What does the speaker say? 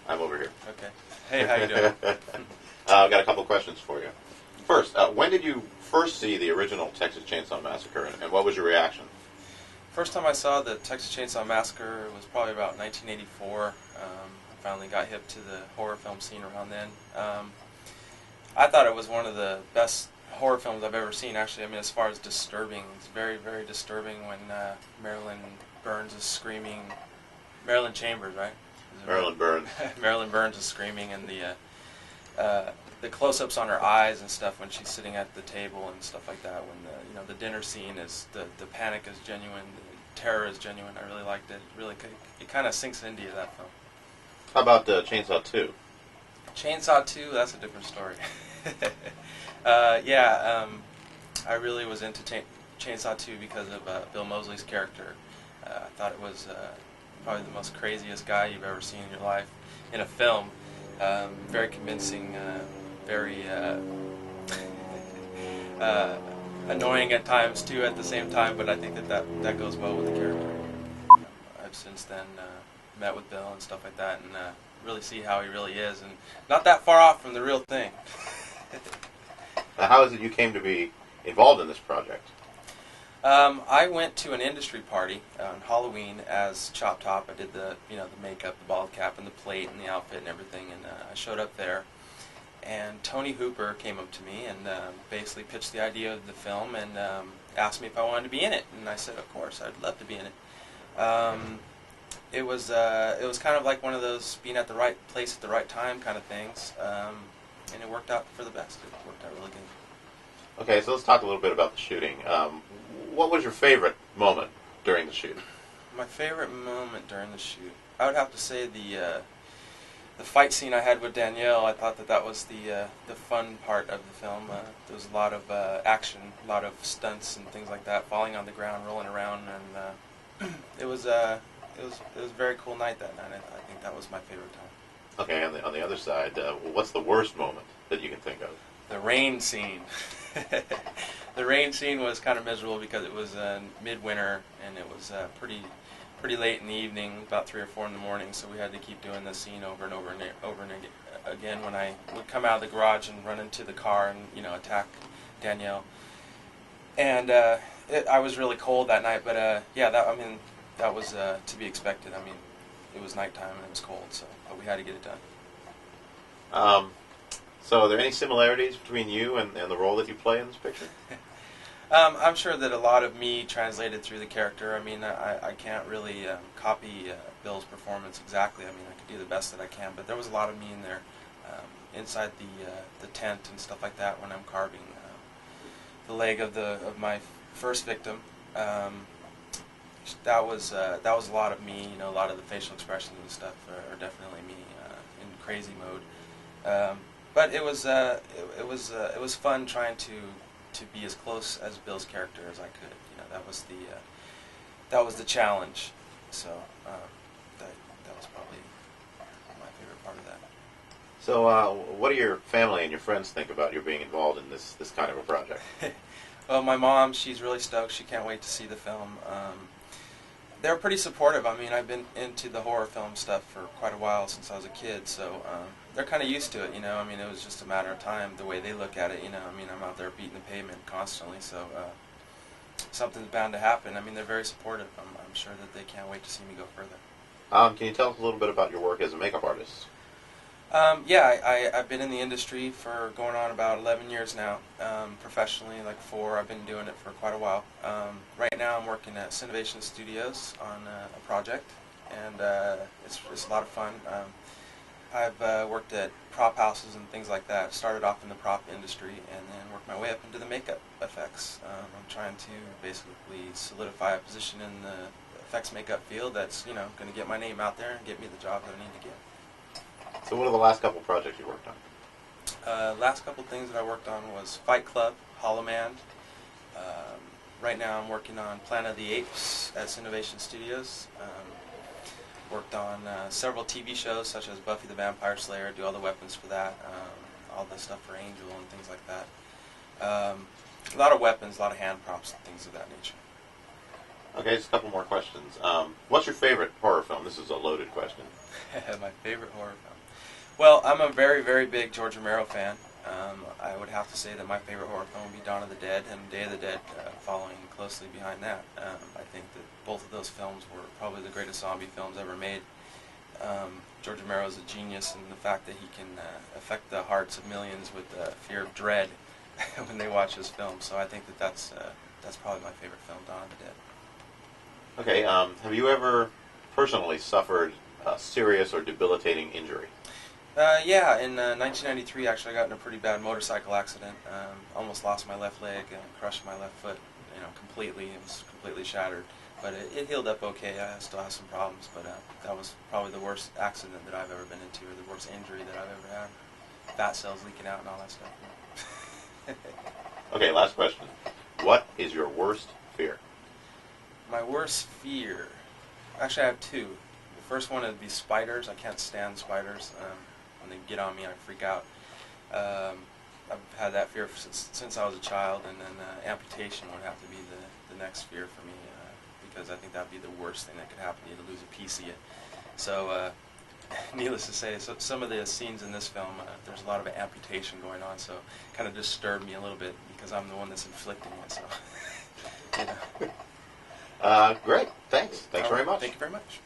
I'm over here. Okay. Hey, how you doing? I've got a couple questions for you. First, when did you first see the original Texas Chainsaw Massacre, and what was your reaction? First time I saw the Texas Chainsaw Massacre was probably about 1984. I finally got hip to the horror film scene around then. I thought it was one of the best horror films I've ever seen, actually. I mean, as far as disturbing, it's very, very disturbing when Marilyn Burns is screaming. Marilyn Chambers, right? Marilyn Burns. Marilyn Burns is screaming, and the close-ups on her eyes and stuff when she's sitting at the table and stuff like that. When the dinner scene is the panic is genuine, the terror is genuine. I really liked it. It kind of sinks into you, that film. How about Chainsaw 2? Chainsaw 2, that's a different story. I really was into Chainsaw 2 because of Bill Moseley's character. I thought it was probably the most craziest guy you've ever seen in your life in a film. Very convincing, very annoying at times too at the same time, but I think that goes well with the character. I've since then met with Bill and stuff like that, and really see how he really is, and not that far off from the real thing. Now, how is it you came to be involved in this project? I went to an industry party on Halloween as Chop Top. I did the makeup, the bald cap, and the plate, and the outfit, and everything. And I showed up there, and Tony Hooper came up to me and basically pitched the idea of the film and asked me if I wanted to be in it. And I said, of course, I'd love to be in it. It was kind of like one of those being at the right place at the right time kind of things, and it worked out for the best. It worked out really good. Okay, so let's talk a little bit about the shooting. What was your favorite moment during the shoot? My favorite moment during the shoot, I would have to say the fight scene I had with Danielle. I thought that was the fun part of the film. There was a lot of action, a lot of stunts and things like that, falling on the ground, rolling around, and it was a very cool night that night. I think that was my favorite time. Okay, on the other side, what's the worst moment that you can think of? The rain scene. The rain scene was kind of miserable because it was midwinter and it was pretty late in the evening, about 3 or 4 in the morning. So we had to keep doing the scene over and over and again. When I would come out of the garage and run into the car and attack Danielle, and I was really cold that night. But that was to be expected. I mean, it was nighttime and it was cold, but we had to get it done. So are there any similarities between you and the role that you play in this picture? I'm sure that a lot of me translated through the character. I mean, I can't really copy Bill's performance exactly. I mean, I could do the best that I can, but there was a lot of me in there, inside the tent and stuff like that when I'm carving the leg of my first victim. That was a lot of me. A lot of the facial expressions and stuff are definitely me in crazy mode. But it was fun trying to be as close as Bill's character as I could. That was the challenge. So that was probably my favorite part of that. So what do your family and your friends think about you being involved in this kind of a project? Well, my mom, she's really stoked. She can't wait to see the film. They're pretty supportive. I mean, I've been into the horror film stuff for quite a while since I was a kid, so they're kind of used to it, I mean, it was just a matter of time, the way they look at it, I mean, I'm out there beating the pavement constantly, so something's bound to happen. I mean, they're very supportive. I'm sure that they can't wait to see me go further. Can you tell us a little bit about your work as a makeup artist? I've been in the industry for going on about 11 years now, professionally, like 4. I've been doing it for quite a while. Right now I'm working at Cinovation Studios on a project, and it's a lot of fun. I've worked at prop houses and things like that. Started off in the prop industry and then worked my way up into the makeup effects. I'm trying to basically solidify a position in the effects makeup field that's going to get my name out there and get me the job that I need to get. So what are the last couple projects you worked on? Last couple things that I worked on was Fight Club, Hollow Man. Right now I'm working on Planet of the Apes at Cinovation Studios. Worked on several TV shows such as Buffy the Vampire Slayer, do all the weapons for that, all the stuff for Angel and things like that. A lot of weapons, a lot of hand props and things of that nature. Okay, just a couple more questions. What's your favorite horror film? This is a loaded question. My favorite horror film. Well, I'm a very, very big George Romero fan. I would have to say that my favorite horror film would be Dawn of the Dead, and Day of the Dead following closely behind that. I think that both of those films were probably the greatest zombie films ever made. George Romero is a genius in the fact that he can affect the hearts of millions with fear of dread when they watch his film. So I think that that's probably my favorite film, Dawn of the Dead. Okay, have you ever personally suffered a serious or debilitating injury? Yeah, in 1993, actually, I got in a pretty bad motorcycle accident. Almost lost my left leg and crushed my left foot, completely. It was completely shattered, but it healed up okay. I still have some problems, but that was probably the worst accident that I've ever been into, or the worst injury that I've ever had. Fat cells leaking out and all that stuff. Okay, last question. What is your worst fear? My worst fear? Actually, I have two. The first one would be spiders. I can't stand spiders. When they get on me, I freak out. I've had that fear since I was a child, and then amputation would have to be the next fear for me, because I think that would be the worst thing that could happen to you, to lose a piece of you. So, needless to say, some of the scenes in this film, there's a lot of amputation going on, so it kind of disturbed me a little bit, because I'm the one that's inflicting it, so, Great. Thanks. Thanks very much. Thank you very much.